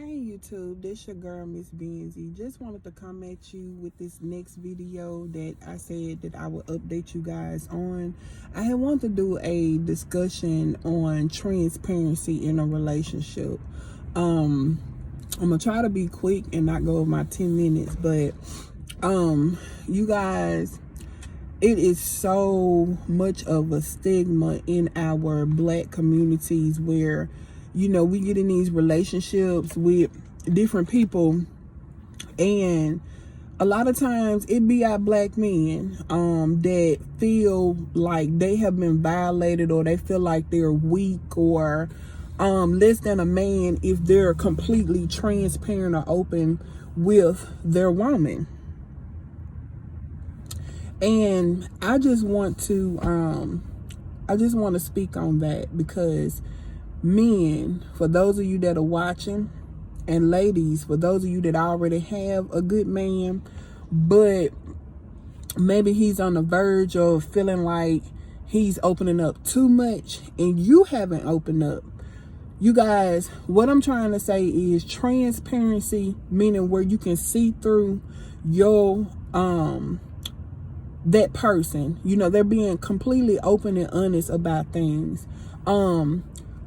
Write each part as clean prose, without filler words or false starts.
Hey YouTube, this your girl Miss Benzie. Just wanted to come at you with this next video that I said that I would update you guys on. I had wanted to do a discussion on transparency in a relationship. I'm gonna try to be quick and not go over my 10 minutes, but you guys, it is so much of a stigma in our Black communities where we get in these relationships with different people, and a lot of times it be our Black men that feel like they have been violated, or they feel like they're weak or less than a man if they're completely transparent or open with their woman. And I just want to speak on that, because men, for those of you that are watching, and ladies, for those of you that already have a good man, but maybe he's on the verge of feeling like he's opening up too much and you haven't opened up. You guys, what I'm trying to say is transparency, meaning where you can see through your that person. They're being completely open and honest about things.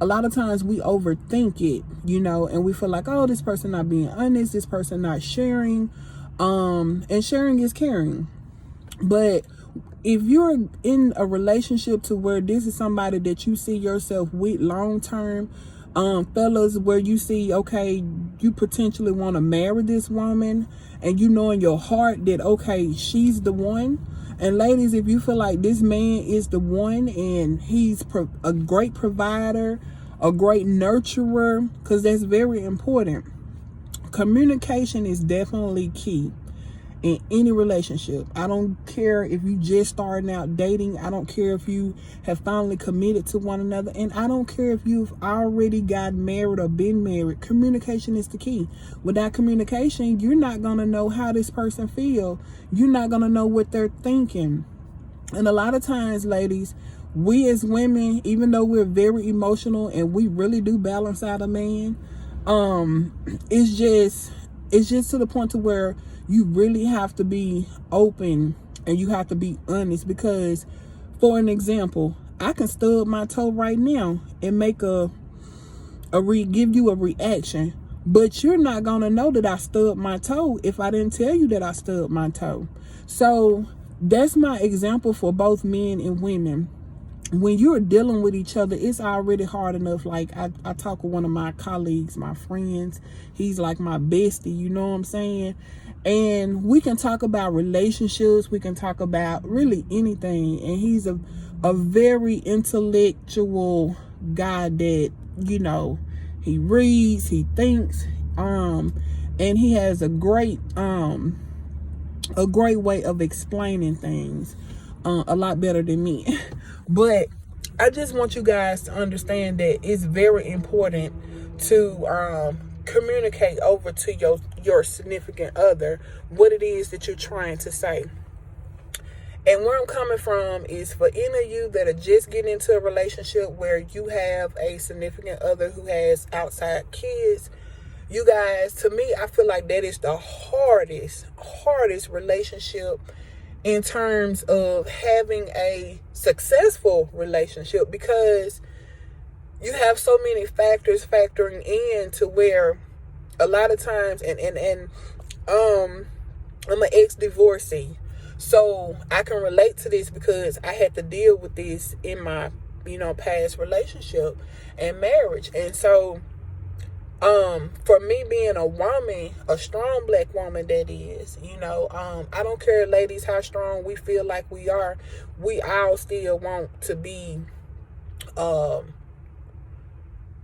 A lot of times we overthink it, and we feel like, oh, this person not being honest, this person not sharing, and sharing is caring. But if you're in a relationship to where this is somebody that you see yourself with long term, fellas, where you see, okay, you potentially want to marry this woman, and you know in your heart that, okay, she's the one. And ladies, if you feel like this man is the one and he's a great provider, a great nurturer, because that's very important. Communication is definitely key in any relationship. I don't care if you just starting out dating. I don't care if you have finally committed to one another. And I don't care if you've already got married or been married. Communication is the key. Without communication, you're not going to know how this person feels. You're not going to know what they're thinking. And a lot of times, ladies, we as women, even though we're very emotional and we really do balance out a man, it's just to the point to where you really have to be open and you have to be honest. Because, for an example, I can stub my toe right now and make give you a reaction, but you're not gonna know that I stubbed my toe if I didn't tell you that I stubbed my toe. So that's my example for both men and women. When you're dealing with each other, it's already hard enough. Like I talk with one of my colleagues, my friends, he's like my bestie, you know what I'm saying? And we can talk about relationships, we can talk about really anything. And he's a very intellectual guy that, he reads, he thinks, and he has a great way of explaining things, a lot better than me. But I just want you guys to understand that it's very important to communicate over to your significant other what it is that you're trying to say. And where I'm coming from is for any of you that are just getting into a relationship where you have a significant other who has outside kids. You guys, to me, I feel like that is the hardest relationship in terms of having a successful relationship, because you have so many factors factoring in to where a lot of times, and I'm an ex-divorcee, so I can relate to this because I had to deal with this in my past relationship and marriage. And so for me being a woman, a strong Black woman, that is, I don't care, ladies, how strong we feel like we are. We all still want to be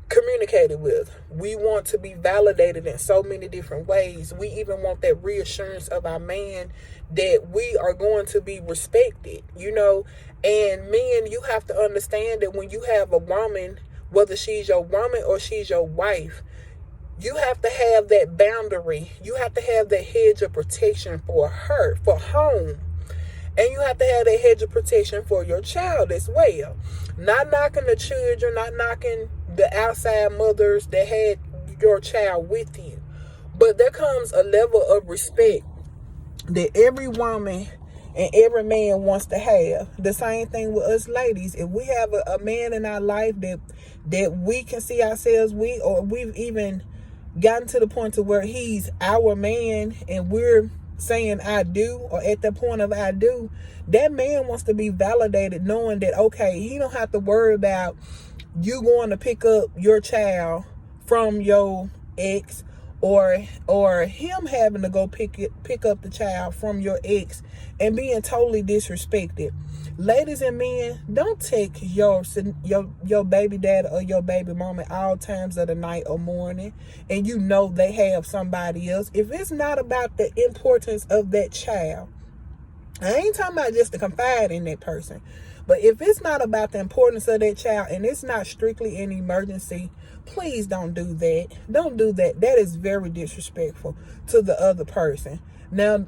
communicated with. We want to be validated in so many different ways. We even want that reassurance of our man that we are going to be respected, And men, you have to understand that when you have a woman, whether she's your woman or she's your wife, you have to have that boundary. You have to have that hedge of protection for her, for home. And you have to have that hedge of protection for your child as well. Not knocking the children, not knocking the outside mothers that had your child with you. But there comes a level of respect that every woman and every man wants to have. The same thing with us ladies. If we have a man in our life that we can see ourselves with, or we've even gotten to the point to where he's our man and we're saying I do, or at the point of I do, that man wants to be validated, knowing that, okay, he don't have to worry about you going to pick up your child from your ex, or him having to go pick up the child from your ex and being totally disrespected. Ladies and men, don't take your baby dad or your baby mama at all times of the night or morning, and you know they have somebody else. If it's not about the importance of that child, I ain't talking about just to confide in that person, but if it's not about the importance of that child and it's not strictly an emergency, please don't do that. Don't do that. That is very disrespectful to the other person. Now,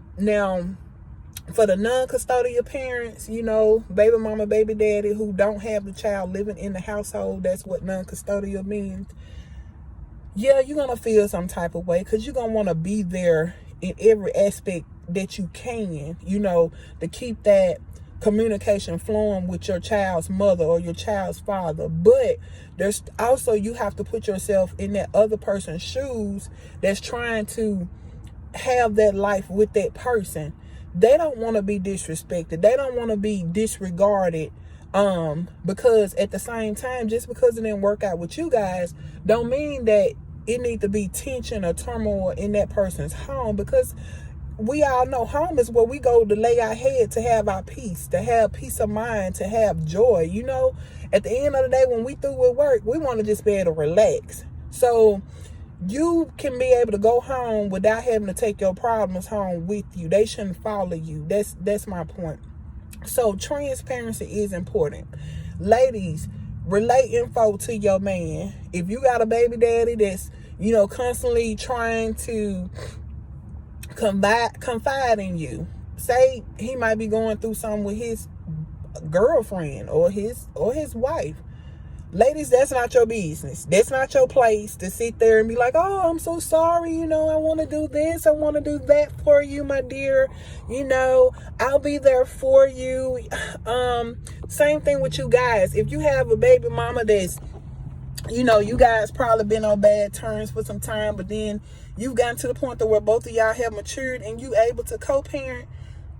for the non-custodial parents, baby mama, baby daddy who don't have the child living in the household, that's what non-custodial means. Yeah, you're going to feel some type of way because you're going to want to be there in every aspect that you can, to keep that communication flowing with your child's mother or your child's father. But there's also, you have to put yourself in that other person's shoes that's trying to have that life with that person. They don't want to be disrespected. They don't want to be disregarded. Because at the same time, just because it didn't work out with you guys, don't mean that it need to be tension or turmoil in that person's home, because we all know home is where we go to lay our head, to have our peace, to have peace of mind, to have joy. At the end of the day, when we through with work, we want to just be able to relax. So you can be able to go home without having to take your problems home with you. They shouldn't follow you. That's my point. So transparency is important. Ladies, relate info to your man. If you got a baby daddy that's, constantly trying to confide in you, say he might be going through something with his girlfriend or his wife. Ladies, that's not your business. That's not your place to sit there and be like, oh, I'm so sorry. I want to do this. I want to do that for you, my dear. I'll be there for you. Same thing with you guys. If you have a baby mama that's, you guys probably been on bad terms for some time, but then you've gotten to the point to where both of y'all have matured and you able to co-parent.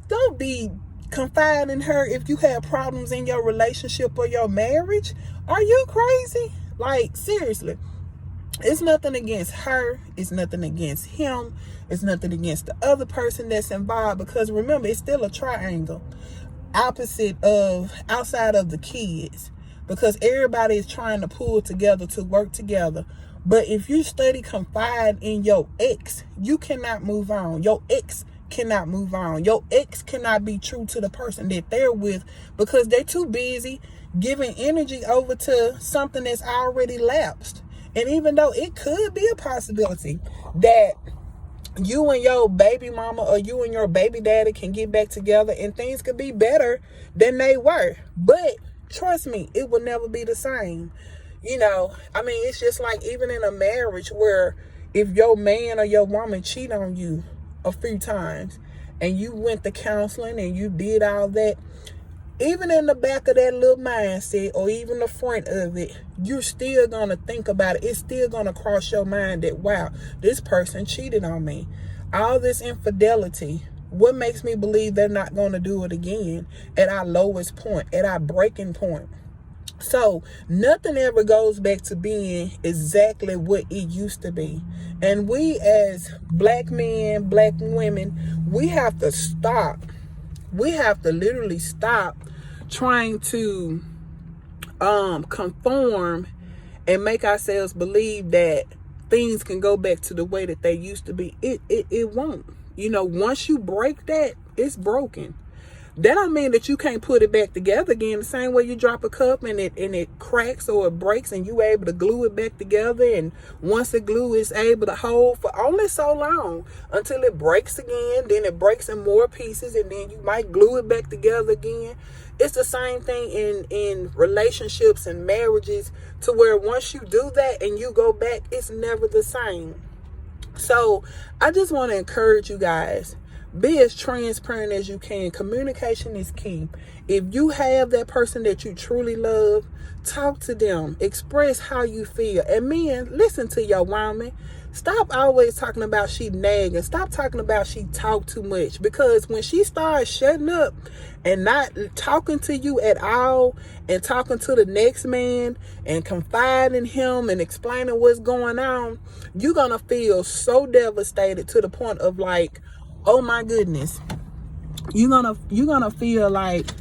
Don't be confide in her if you have problems in your relationship or your marriage. Are you crazy? Like, seriously. It's nothing against her. It's nothing against him. It's nothing against the other person that's involved, because remember, it's still a triangle outside of the kids, because everybody is trying to pull together to work together. But if you confide in your ex, you cannot move on. Your ex cannot move on. Your ex cannot be true to the person that they're with, because they're too busy giving energy over to something that's already lapsed. And even though it could be a possibility that you and your baby mama or you and your baby daddy can get back together and things could be better than they were, but trust me, it will never be the same. It's just like even in a marriage where if your man or your woman cheat on you a few times and you went to counseling and you did all that, even in the back of that little mindset or even the front of it, you're still going to think about it. It's still going to cross your mind that, wow, this person cheated on me. All this infidelity, what makes me believe they're not going to do it again at our lowest point, at our breaking point? So nothing ever goes back to being exactly what it used to be. And we as black men, black women, we have to stop. We have to literally stop trying to conform and make ourselves believe that things can go back to the way that they used to be. It won't. Once you break that, it's broken. That don't mean that you can't put it back together again. The same way you drop a cup and it cracks or it breaks and you able to glue it back together. And once the glue is able to hold for only so long until it breaks again, then it breaks in more pieces and then you might glue it back together again. It's the same thing in relationships and marriages, to where once you do that and you go back, it's never the same. So I just want to encourage you guys, be as transparent as you can. Communication is key. If you have that person that you truly love, talk to them. Express how you feel. And men, listen to your woman. Stop always talking about she nagging. Stop talking about she talk too much. Because when she starts shutting up and not talking to you at all and talking to the next man and confiding in him and explaining what's going on, you're going to feel so devastated to the point of like, oh my goodness. You're gonna feel like,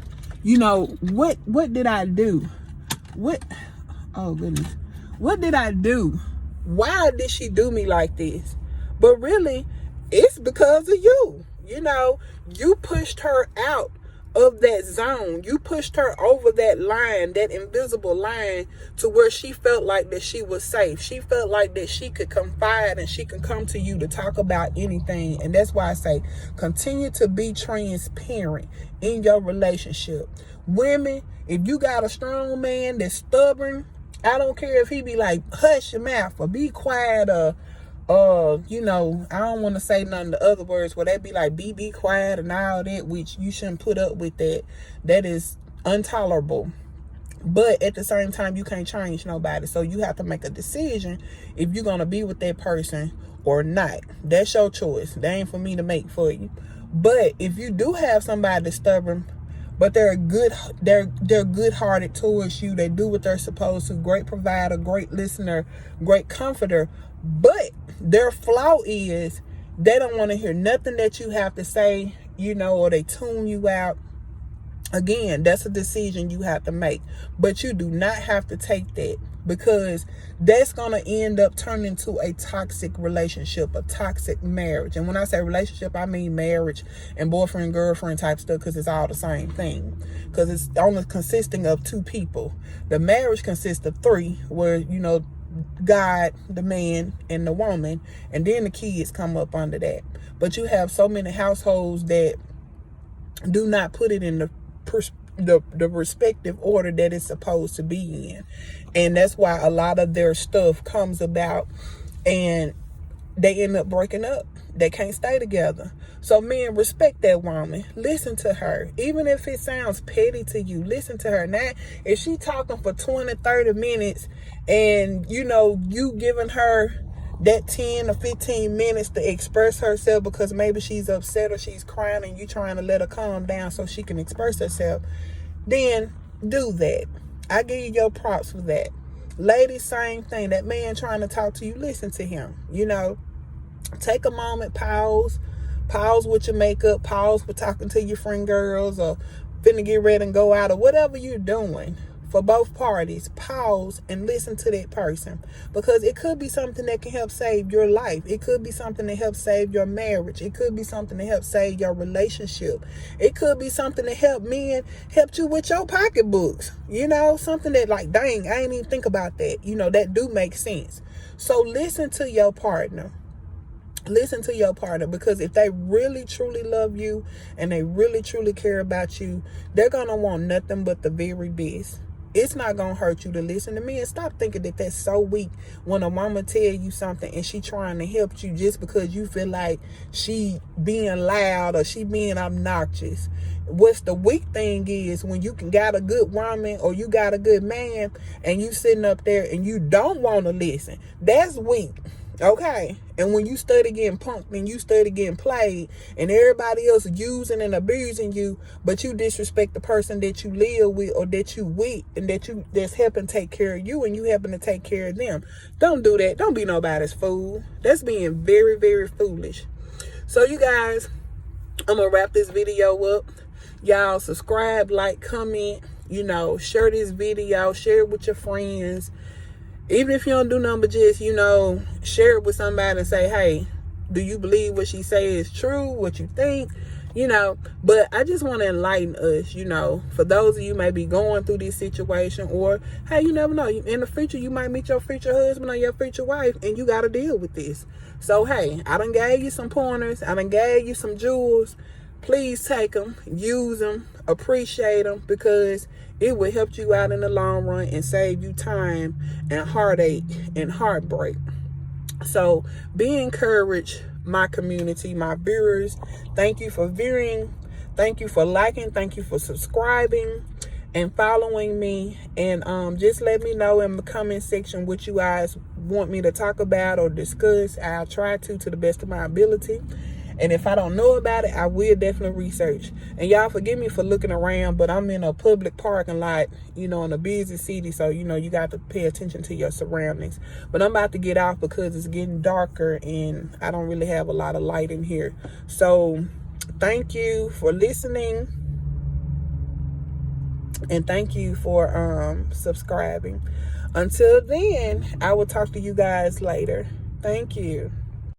what did I do? Oh goodness. What did I do? Why did she do me like this? But really, it's because of you. You pushed her out of that zone. You pushed her over that line, that invisible line, to where she felt like that she was safe. She felt like that she could confide and she could come to you to talk about anything. And that's why I say, continue to be transparent in your relationship. Women, if you got a strong man that's stubborn, I don't care if he be like, hush your mouth or be quiet or I don't want to say none of the other words where they be like, be quiet and all that, which you shouldn't put up with that. That is intolerable. But at the same time, you can't change nobody. So you have to make a decision if you're going to be with that person or not. That's your choice. That ain't for me to make for you. But if you do have somebody that's stubborn, but they're good-hearted towards you, they do what they're supposed to, great provider, great listener, great comforter, but their flaw is they don't want to hear nothing that you have to say, or they tune you out. Again, that's a decision you have to make, but you do not have to take that, because that's going to end up turning into a toxic relationship, a toxic marriage. And when I say relationship, I mean marriage and boyfriend, girlfriend type stuff, because it's all the same thing, because it's only consisting of two people. The marriage consists of three, where, God, the man, and the woman, and then the kids come up under that. But you have so many households that do not put it in the respective order that it's supposed to be in, and that's why a lot of their stuff comes about, and they end up breaking up. They can't stay together. So men, respect that woman. Listen to her. Even if it sounds petty to you, listen to her. Now, if she talking for 20, 30 minutes and, you giving her that 10 or 15 minutes to express herself because maybe she's upset or she's crying and you trying to let her calm down so she can express herself, then do that. I give you your props for that. Ladies, same thing. That man trying to talk to you, listen to him. Take a moment, pause with your makeup, pause with talking to your friend girls or finna get ready and go out or whatever you're doing. For both parties, pause and listen to that person, because it could be something that can help save your life. It could be something that helps save your marriage. It could be something that helps save your relationship. It could be something that help you with your pocketbooks. Something that like, dang, I ain't even think about that. That do make sense. So listen to your partner. Listen to your partner, because if they really truly love you and they really truly care about you, they're going to want nothing but the very best. It's not going to hurt you to listen to me. And stop thinking that that's so weak when a woman tell you something and she trying to help you just because you feel like she being loud or she being obnoxious. What's the weak thing is when you got a good woman or you got a good man and you sitting up there and you don't want to listen. That's weak. Okay, and when you study getting punked and you study getting played and everybody else using and abusing you, but you disrespect the person that you live with or that you with and that's helping take care of you and you helping to take care of them. Don't do that. Don't be nobody's fool. That's being very, very foolish. So you guys, I'm going to wrap this video up. Y'all subscribe, like, comment, share this video, share it with your friends. Even if you don't do nothing but just, share it with somebody and say, hey, do you believe what she say is true? What you think? But I just want to enlighten us, for those of you may be going through this situation, or hey, you never know, in the future you might meet your future husband or your future wife and you got to deal with this. So hey, I done gave you some pointers, I done gave you some jewels. Please take them, use them, appreciate them, because it will help you out in the long run and save you time and heartache and heartbreak. So be encouraged, my community, my viewers. Thank you for viewing. Thank you for liking. Thank you for subscribing and following me. And just let me know in the comment section what you guys want me to talk about or discuss. I'll try to the best of my ability. And if I don't know about it, I will definitely research. And y'all forgive me for looking around, but I'm in a public parking lot, in a busy city. So, you got to pay attention to your surroundings. But I'm about to get off because it's getting darker and I don't really have a lot of light in here. So thank you for listening. And thank you for subscribing. Until then, I will talk to you guys later. Thank you.